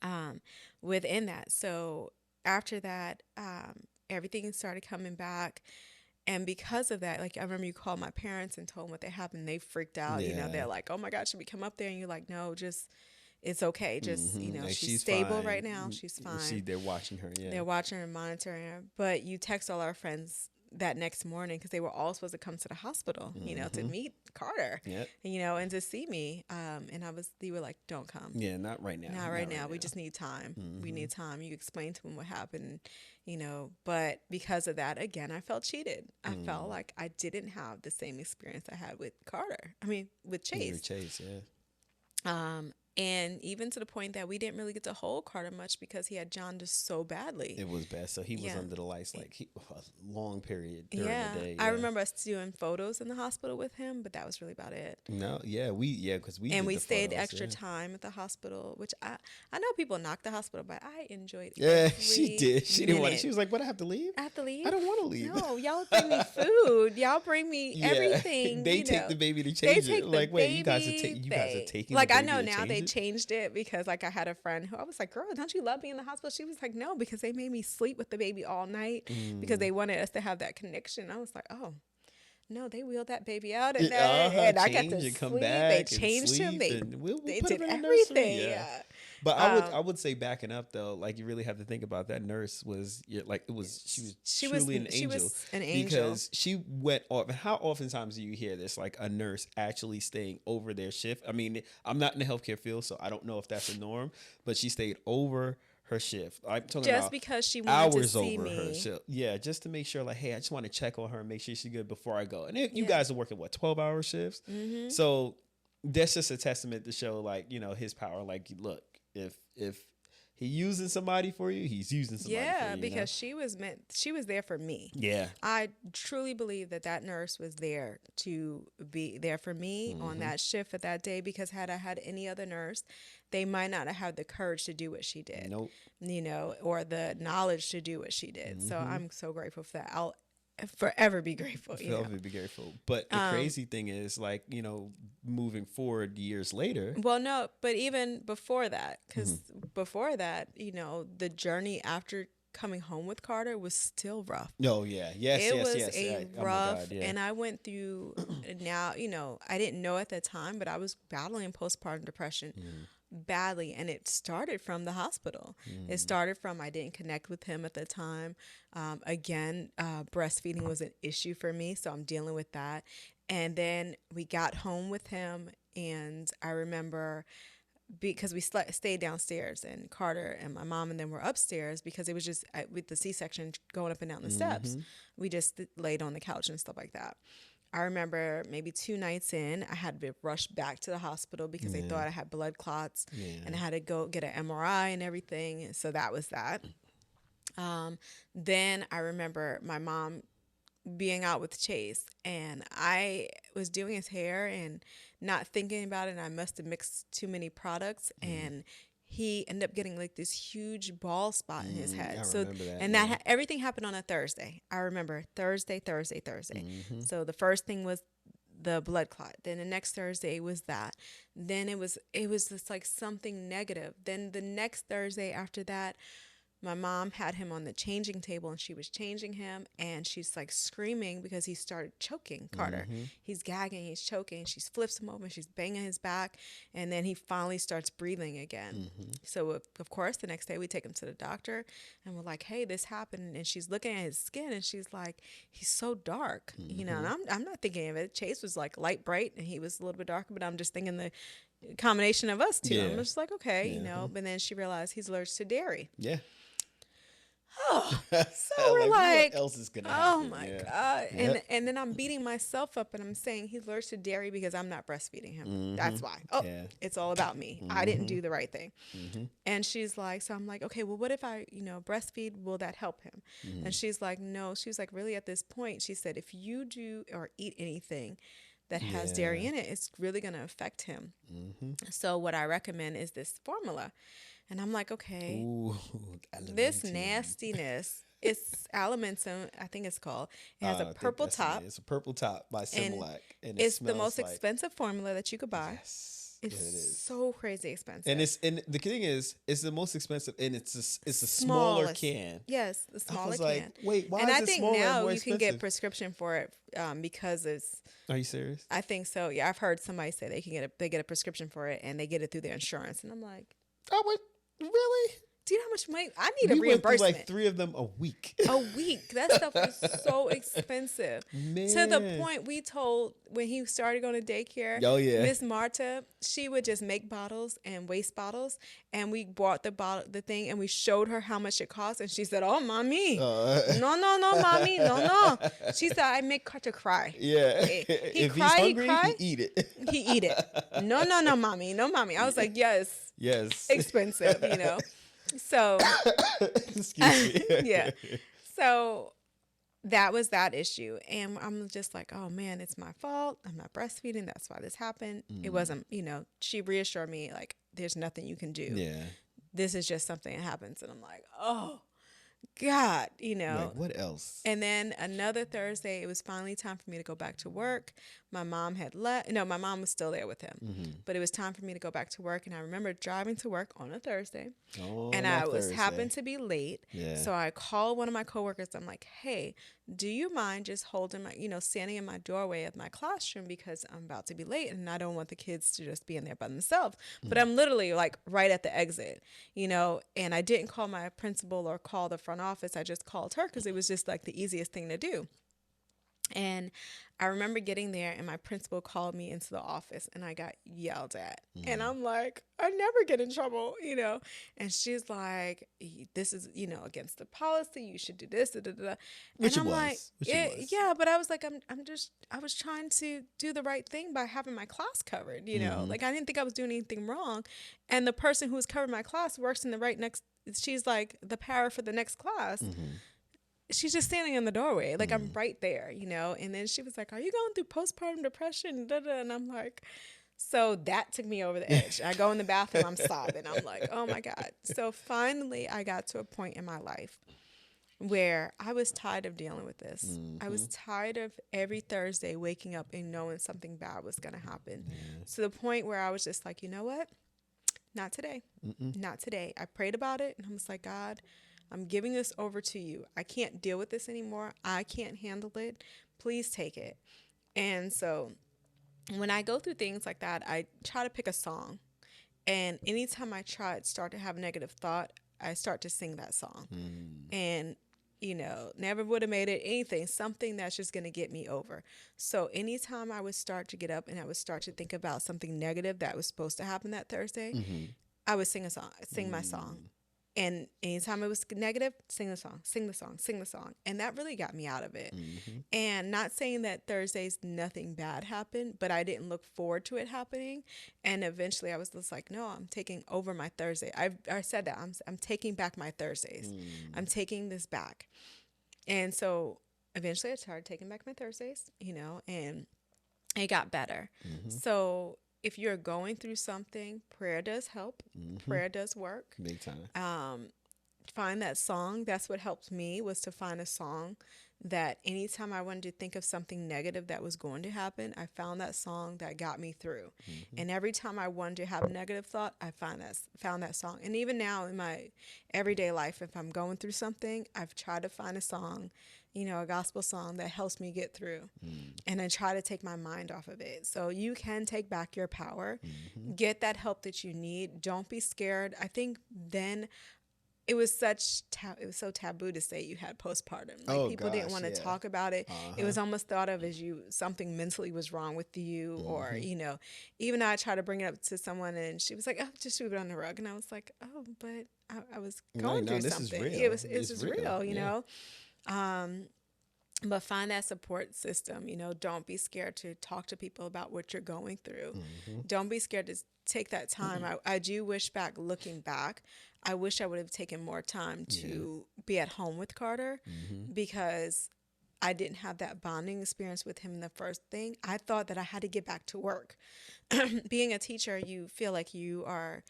um, within that. So after that, everything started coming back. And because of that, like I remember you called my parents and told them what they happened. They freaked out. You know, Yeah. they're like, "Oh my God, should we come up there?" And you're like, "No, just it's okay. Just Like she's she's stable right fine. now. She's She fine." they're watching her. Yeah. They're watching and monitoring her. But you text all our friends that next morning because they were all supposed to come to the hospital, to meet Carter, Yep. and to see me. And they were like, "Don't come. Yeah. Not right now. Not right now. We just need time. We need time." You explain to them what happened, But because of that, again, I felt cheated. I felt like I didn't have the same experience I had with Carter. I mean, with Yeah, Chase. Chase. Yeah. And even to the point that we didn't really get to hold Carter much because he had jaundice so badly. It was bad. So he was Yeah. under the lights like a long period during Yeah, the day. I remember us doing photos in the hospital with him, but that was really about it. No, because we And did we the stayed photos, extra yeah. time at the hospital, which I know people knock the hospital, but I enjoyed Yeah, every she did. She didn't want it. minute. She was like, "What? I have to leave? I have to leave. I don't want to leave." No, y'all bring me food. Y'all bring me Yeah, everything. they take the baby to They change take it. the Like, wait, you guys are baby taking like the I baby know to now change they it? changed it because like I had a friend who I was like, "Girl, don't you love being in the hospital?" She was like, "No," because they made me sleep with the baby all night because they wanted us to have that connection. I was like, "Oh, no, they wheeled that baby out at night, and I got to Change and come sleep. back They and changed him. sleep, and we'll They put did him in the nursery. everything. Yeah. Yeah. But I would say backing up though, like you really have to think about that nurse was she was truly an She angel was an angel. because she went off. And how oftentimes do you hear this, like a nurse actually staying over their shift? I mean, I'm not in the healthcare field, so I don't know if that's a norm, but she stayed over her shift. I'm talking Just about because she wanted to hours see over her me. shift. Yeah, just to make sure, like, hey, I just want to check on her and make sure she's good before I go. And you Yeah. guys are working 12-hour shifts, so that's just a testament to show, like, his power. Like, look, if he using somebody for you, he's using somebody for you. Because she was there for me. Yeah. I truly believe that nurse was there to be there for me on that shift at that day, because had I had any other nurse, they might not have had the courage to do what she did. Nope. Or the knowledge to do what she did. So I'm so grateful for that. I'll forever be grateful. Forever be grateful. But the crazy thing is, like, moving forward years later. Well, no, but even before that, because before that, the journey after coming home with Carter was still rough. No, yeah. Yes, It yes, was yes. a Oh my rough, God, yeah. and I went through now, I didn't know at the time, but I was battling postpartum depression badly, and it started from the hospital. It started from I didn't connect with him at the time. Again, breastfeeding was an issue for me, so I'm dealing with that. And then we got home with him, and I remember because we stayed downstairs, and Carter and my mom and them were upstairs because it was just with the C-section going up and down the steps. We just laid on the couch and stuff like that. I remember maybe 2 nights in, I had to be rushed back to the hospital because they thought I had blood clots, and I had to go get an MRI and everything. So that was that. Then I remember my mom being out with Chase, and I was doing his hair and not thinking about it, and I must have mixed too many products, and he ended up getting like this huge bald spot in his head. I So remember that, and yeah. that everything happened on a Thursday. I remember Thursday. So the first thing was the blood clot. Then the next Thursday was that. Then it was just like something negative. Then the next Thursday after that, my mom had him on the changing table, and she was changing him, and she's like screaming because he started choking Carter. He's gagging, he's choking. She flips him over, she's banging his back, and then he finally starts breathing again. So of course the next day we take him to the doctor, and we're like, hey, this happened. And she's looking at his skin, and she's like, he's so dark, and I'm not thinking of it. Chase was like light bright, and he was a little bit darker, but I'm just thinking the combination of us two. Yeah. I'm just like, okay, But then she realized he's allergic to dairy. Yeah. Oh, so we're like, what else is gonna oh happen? my Yeah. God. Yep. And then I'm beating myself up, and I'm saying he's allergic to dairy because I'm not breastfeeding him. That's why. Oh, Yeah. it's all about me. I didn't do the right thing. And she's like, so I'm like, okay, well, what if I, breastfeed? Will that help him? And she's like, no. She's like, really, at this point, she said, if you do or eat anything that has dairy in it, it's really going to affect him. So what I recommend is this formula. And I'm like, okay, Ooh, this Alimentum. nastiness, it's Alimentum, I think it's called. It has I a think purple that's top. It's a purple top by And Similac. And it's the smells most like, expensive formula that you could buy. yes. It's Yeah, it is. so crazy expensive. And the thing is, it's the most expensive, and it's a smaller Smallest. can. Yes, the I smaller was can. like, wait, why And is I it think smaller and now more you can get expensive? prescription for it because it's. Are you serious? I think so. Yeah, I've heard somebody say they get a prescription for it and they get it through their insurance, and I'm like, I would really. do you know how much money I need a We went through reimbursement? like 3 of them a week. A week. That stuff is so expensive. Man. To the point we told when he started going to daycare, Oh, yeah. Miss Marta, she would just make bottles and waste bottles, and we bought the thing and we showed her how much it cost, and she said, "Oh, mommy, no, mommy, no." She said, "I make her to cry." Yeah. He If cried, he's hungry, cried. he eat it. He eat it. No, mommy, no, mommy. I was like, yes, Yes. expensive, So, Excuse me. yeah. So that was that issue. And I'm just like, oh man, it's my fault. I'm not breastfeeding. That's why this happened. It wasn't, she reassured me like, there's nothing you can do. Yeah. This is just something that happens. And I'm like, oh God, Like, what else? And then another Thursday, it was finally time for me to go back to work. My mom had left. No, my mom was still there with him. Mm-hmm. But it was time for me to go back to work. And I remember driving to work on a Thursday. On And a I was Thursday. happened to be late. Yeah. So I called one of my coworkers. I'm like, hey, do you mind just holding my, standing in my doorway of my classroom because I'm about to be late and I don't want the kids to just be in there by themselves. But I'm literally like right at the exit, and I didn't call my principal or call the front office. I just called her because it was just like the easiest thing to do. And I remember getting there and my principal called me into the office and I got yelled at. And I'm like, I never get in trouble, And she's like, this is, against the policy. You should do this, da, da, da. Which and it I'm was. like, Which it was. yeah, but I was like, I was trying to do the right thing by having my class covered, Like I didn't think I was doing anything wrong. And the person who was covering my class works in the right next, she's like the para for the next class. She's just standing in the doorway. Like I'm right there, And then she was like, are you going through postpartum depression? Da, da. And I'm like, so that took me over the edge. I go in the bathroom, I'm sobbing. I'm like, oh my God. So finally I got to a point in my life where I was tired of dealing with this. I was tired of every Thursday waking up and knowing something bad was going to happen. To the point where I was just like, you know what? Not today. Not today. I prayed about it and I was like, God, I'm giving this over to you. I can't deal with this anymore. I can't handle it. Please take it. And so when I go through things like that, I try to pick a song. And anytime I start to have negative thought, I start to sing that song. And, never would have made it, anything, something that's just going to get me over. So anytime I would start to get up and I would start to think about something negative that was supposed to happen that Thursday, I would sing my song. And anytime it was negative, sing the song. And that really got me out of it. And not saying that Thursdays nothing bad happened, but I didn't look forward to it happening. And eventually I was just like, no, I'm taking over my Thursday. I said that I'm taking back my Thursdays. I'm taking this back. And so eventually I started taking back my Thursdays, and it got better. So if you're going through something, prayer does help. Prayer does work. Big time. Find that song. That's what helped me, was to find a song that anytime I wanted to think of something negative that was going to happen, I found that song that got me through. And every time I wanted to have a negative thought, I found that song. And even now in my everyday life, if I'm going through something, I've tried to find a song, a gospel song that helps me get through. And I try to take my mind off of it. So you can take back your power. Get that help that you need. Don't be scared. I think then it was so taboo to say you had postpartum. Like people didn't want to talk about it. It was almost thought of as something mentally was wrong with you, or even I tried to bring it up to someone and she was like, "Oh, just sweep it on the rug," and I was like, "Oh, but I was going through something. It was real, you know." But find that support system. Don't be scared to talk to people about what you're going through. Don't be scared to take that time. I do wish looking back, I wish I would have taken more time to be at home with Carter, because I didn't have that bonding experience with him in the first thing. I thought that I had to get back to work. Being a teacher, you feel like you are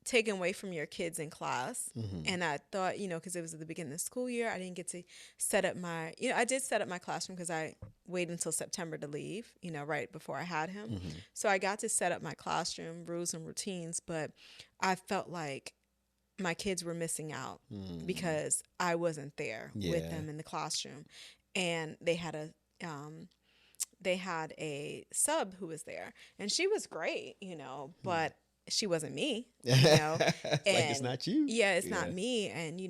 taken away from your kids in class. And I thought, because it was at the beginning of the school year, I didn't get to set up I did set up my classroom because I waited until September to leave, right before I had him. So I got to set up my classroom rules and routines, but I felt like my kids were missing out because I wasn't there with them in the classroom. And they had a sub who was there, and she was great, but she wasn't me, And it's not you. Yeah, it's not me. And,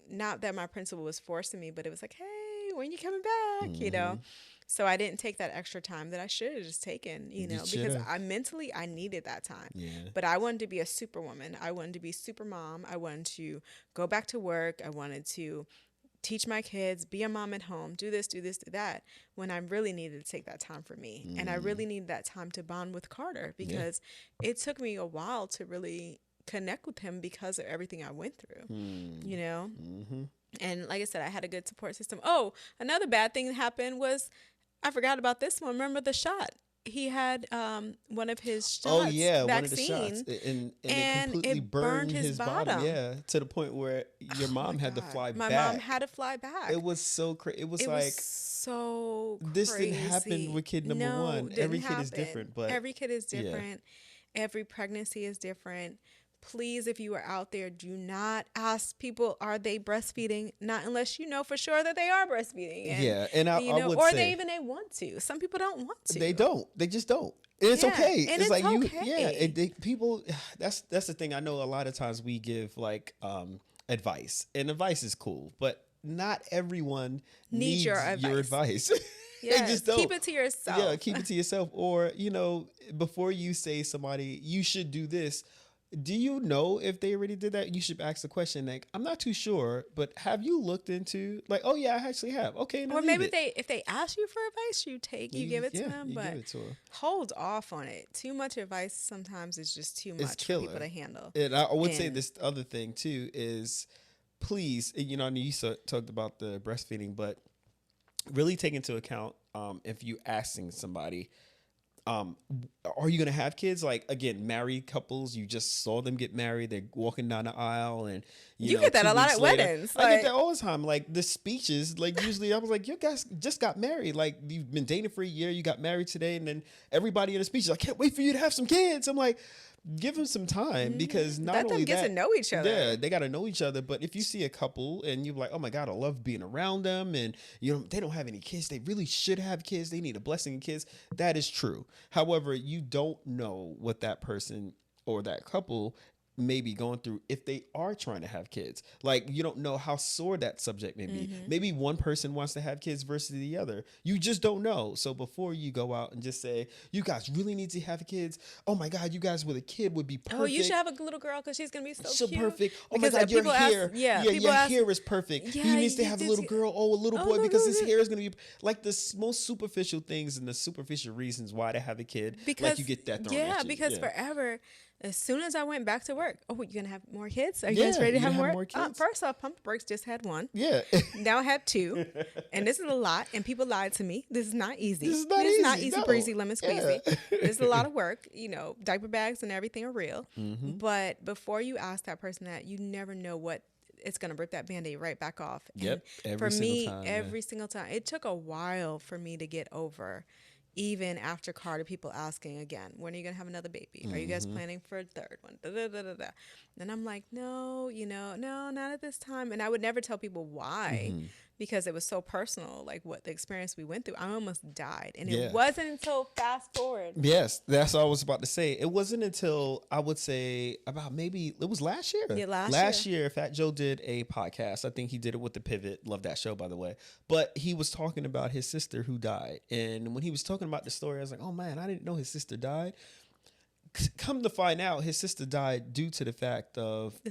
not that my principal was forcing me, but it was like, hey, when you coming back, So I didn't take that extra time that I should have just taken, because I needed that time. Yeah. But I wanted to be a superwoman. I wanted to be super mom. I wanted to go back to work. I wanted to teach my kids, be a mom at home, do this, do that, when I really needed to take that time for me. And I really needed that time to bond with Carter because it took me a while to really connect with him because of everything I went through, And like I said, I had a good support system. Oh, another bad thing that happened was I forgot about this one. Remember the shot? He had one of his shots, vaccine, one of the shots, and it completely burned his bottom. Yeah, to the point where your mom had to fly back. My mom had to fly back. It was so crazy. It was so this crazy. didn't happen with kid number one. Every kid is different, but every kid is different. Every pregnancy is different. Please, if you are out there, do not ask people, are they breastfeeding? Not unless you know for sure that they are breastfeeding. And I would or say, they want to. Some people don't want to. They don't. They just don't. And it's okay. And it's like okay. People. That's the thing. I know a lot of times we give advice, and advice is cool, but not everyone needs your advice. Yes, they just don't. Keep it to yourself. Yeah, keep it to yourself. or before you say somebody you should do this. Do you know if they already did that? You should ask the question like, I'm not too sure, but have you looked into oh yeah, I actually have. Okay, or maybe if they ask you for advice, you give it to them, but give it to them. Hold off on it. Too much advice sometimes is just too much for people to handle. And I would say this other thing too is, please, I know you talked about the breastfeeding, but really take into account if you asking somebody, are you gonna have kids? Like, again, married couples, you just saw them get married, they're walking down the aisle, and you know, get that 2 a lot weeks at later, weddings. I get that all the time. Like the speeches, like usually I was like, you guys just got married, like you've been dating for a year, you got married today, and then everybody in the speech is like, I can't wait for you to have some kids. I'm like, give them some time, because Let them get to know each other. Yeah, they got to know each other. But if you see a couple and you're like, oh my God, I love being around them, and they don't have any kids, they really should have kids, they need a blessing of kids. That is true. However, you don't know what that person or that couple may be going through if they are trying to have kids. Like, you don't know how sore that subject may be. Maybe one person wants to have kids versus the other. You just don't know. So before you go out and just say, you guys really need to have kids, oh my God, you guys with a kid would be perfect. Oh, you should have a little girl because she's gonna be so cute. Perfect. Oh my God, your hair, your hair is perfect. He needs to have a little girl, a little boy, because his hair is gonna be like the most superficial things and the superficial reasons why to have a kid. Because, like, you get that thrown at you. Because forever, as soon as I went back to work, oh, you gonna have more kids? Are you guys ready to have more kids? First off, Pump Breaks just had one. Yeah. Now I have two, and this is a lot. And people lied to me. This is not easy. This is not easy. Breezy, lemon squeezy. This is a lot of work. Diaper bags and everything are real. But before you ask that person that, you never know what it's gonna rip that Band-Aid right back off. Yep. And for me, every single time, it took a while for me to get over. Even after Carter, people asking again, when are you going to have another baby? Are you guys planning for a third one? And I'm like, no, no, not at this time. And I would never tell people why, because it was so personal, like what the experience we went through. I almost died. And it wasn't until fast forward. Yes, that's what I was about to say. It wasn't until, I would say, about maybe, it was last year. Yeah, last year, Fat Joe did a podcast. I think he did it with The Pivot. Love that show, by the way. But he was talking about his sister who died. And when he was talking about the story, I was like, oh man, I didn't know his sister died. Come to find out, his sister died due to the fact of the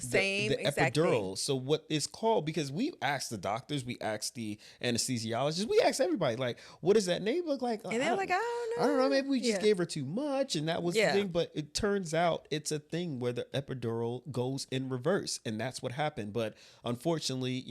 epidural. So what is called, because we asked the doctors, we asked the anesthesiologists, we asked everybody, like, what does that name look like? And they're like, I don't know. Maybe we just gave her too much, and that was the thing. But it turns out it's a thing where the epidural goes in reverse, and that's what happened. But unfortunately,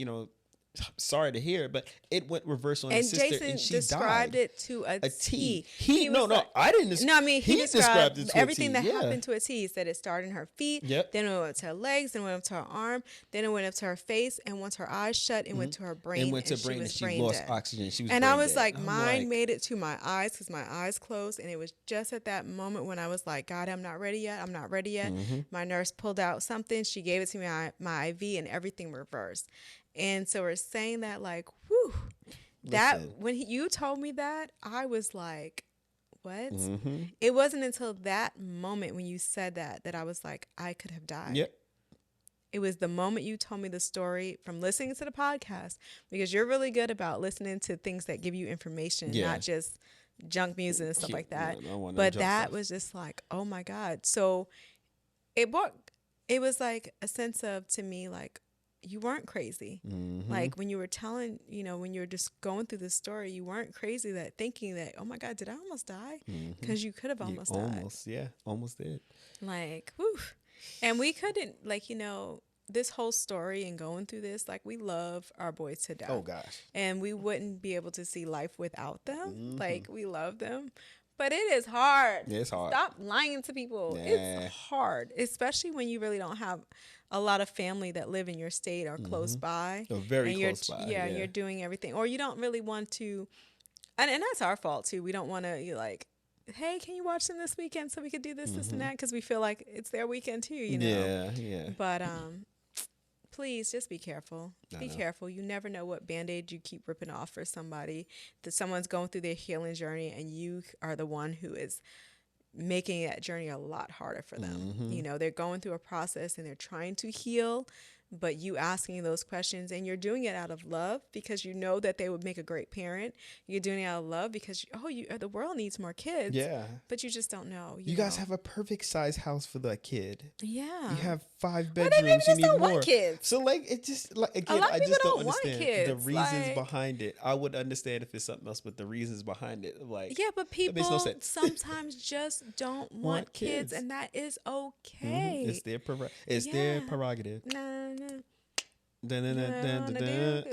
sorry to hear, but it went reverse on And his sister, Jason and she described died. it to a T. He was no, like, I didn't. No, I mean, he described it to everything a T. that Yeah. happened to a T. He said it started in her feet, Yep. then it went up to her legs, then it went up to her arm, then it went up to her face, and once her eyes shut, it went to her brain, And went to brain, and she lost dead. oxygen. She was And brain I was dead. like, I'm mine made it to my eyes because my eyes closed, and it was just at that moment when I was like, God, I'm not ready yet. I'm not ready yet. My nurse pulled out something. She gave it to me, my IV, and everything reversed. And so we're saying that like, whew, that when you told me that, I was like, what? It wasn't until that moment when you said that I was like, I could have died. Yep. It was the moment you told me the story from listening to the podcast, because you're really good about listening to things that give you information, not just junk music and stuff like that. But that was just like, oh my God. So it was like a sense of, to me, like, you weren't crazy. Like when you were telling, when you were just going through this story, you weren't crazy that thinking that, oh my God, did I almost die? Because you could have almost died. Almost did. Like, whew. And we couldn't, like, this whole story and going through this, like, we love our boys to death. Oh gosh. And we wouldn't be able to see life without them. Like, we love them. But it is hard. It's hard. Stop lying to people. It's hard, especially when you really don't have a lot of family that live in your state or close by. Or very close by. Yeah, you're doing everything. Or you don't really want to, and that's our fault too. We don't want to, like, hey, can you watch them this weekend so we could do this, this, and that? Because we feel like it's their weekend too, Yeah. But please just be careful. Be careful. You never know what Band-Aid you keep ripping off for somebody, that someone's going through their healing journey, and you are the one who is making that journey a lot harder for them. They're going through a process and they're trying to heal, but you asking those questions, and you're doing it out of love because you know that they would make a great parent. You're doing it out of love because the world needs more kids. Yeah. But you just don't know. You guys have a perfect size house for the kid. Yeah. You have 5 But bedrooms. they maybe You need don't more want kids. So like, it just like, again, A lot of I people just don't don't want understand kids. the reasons Like, behind it. I would understand if it's something else, but the reasons behind it, like, yeah, but it makes no people sense. sometimes just don't want kids, and that is okay. It's their prerogative. No. Dun-dun-dun-dun-dun-dun.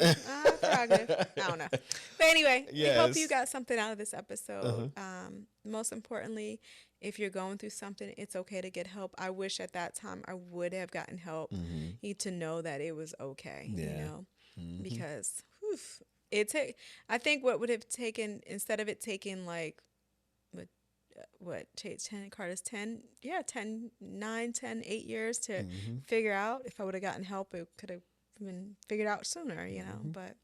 Prerogative. I don't know. But anyway, we hope Yes. you got something out of this episode. Most importantly, if you're going through something, it's okay to get help. I wish at that time I would have gotten help. Need to know that it was okay. Because I think what would have taken, instead of it taking like Carter's 10, 9, 10, 8 years to figure out. If I would have gotten help, it could have been figured out sooner, but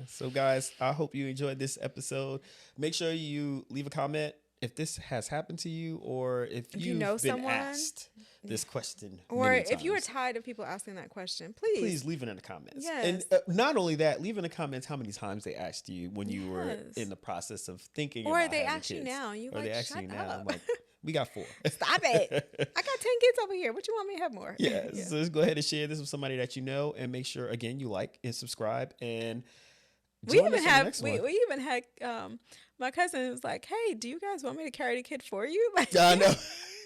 So guys, I hope you enjoyed this episode. Make sure you leave a comment if this has happened to you, or if you've know been someone, asked this question, or many if you are times. tired of people asking that question, please leave it in the comments. Yes. And not only that, leave in the comments how many times they asked you when you were in the process of thinking or about they having ask you kids. now. You Or like, they ask shut you up. now. I'm like, we got 4. Stop it. I got 10 kids over here. What you want me to have more? Yeah. So let's go ahead and share this with somebody that you know, and make sure, again, you like and subscribe, and we even had my cousin was like, hey, do you guys want me to carry the kid for you? Like, I know.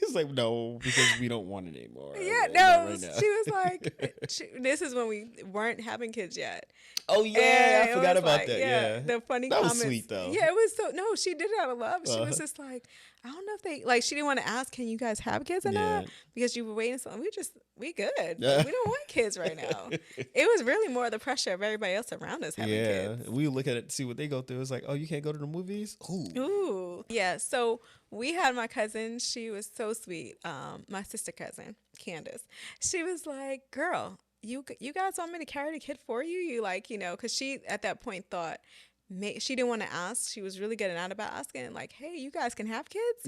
It's like, no, because we don't want it anymore. Yeah, Not right now. she was like, this is when we weren't having kids yet. Oh yeah, And I it forgot was about like, that. Yeah, the funny that comments. was sweet though. Yeah, it was so. No, she did it out of love. She was just like, I don't know if they like. She didn't want to ask, can you guys have kids or not? Because you were waiting. So we good. We don't want kids right now. It was really more the pressure of everybody else around us having kids. We look at it, see what they go through. It's like, oh, you can't go to the movies. Ooh, yeah. So we had my cousin. She was so sweet. My sister cousin, Candace. She was like, girl, you guys want me to carry the kid for you? You like, because she at that point thought she didn't want to ask. She was really getting out about asking, like, hey, you guys can have kids,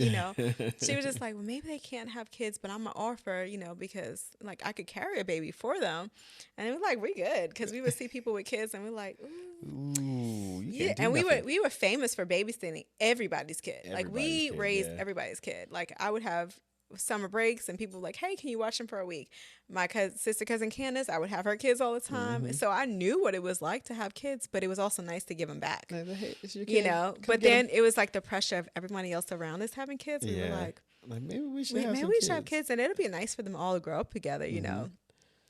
She was just like, well, maybe they can't have kids, but I'm gonna offer, because like I could carry a baby for them. And we're like, we're good, because we would see people with kids and we're like, ooh, yeah. And we were famous for babysitting everybody's kid. Like we raised everybody's kid. Like I would have summer breaks and people were like, hey, can you watch them for a week? My sister cousin Candace, I would have her kids all the time. So I knew what it was like to have kids, but it was also nice to give them back. Hey, it's your kid. But then it was like the pressure of everybody else around us having kids. We were like, maybe we should have have kids, and it'll be nice for them all to grow up together,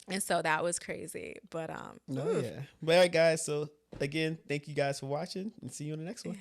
And so that was crazy. But No, yeah. But all right, guys. So again, thank you guys for watching, and see you in the next one. yeah.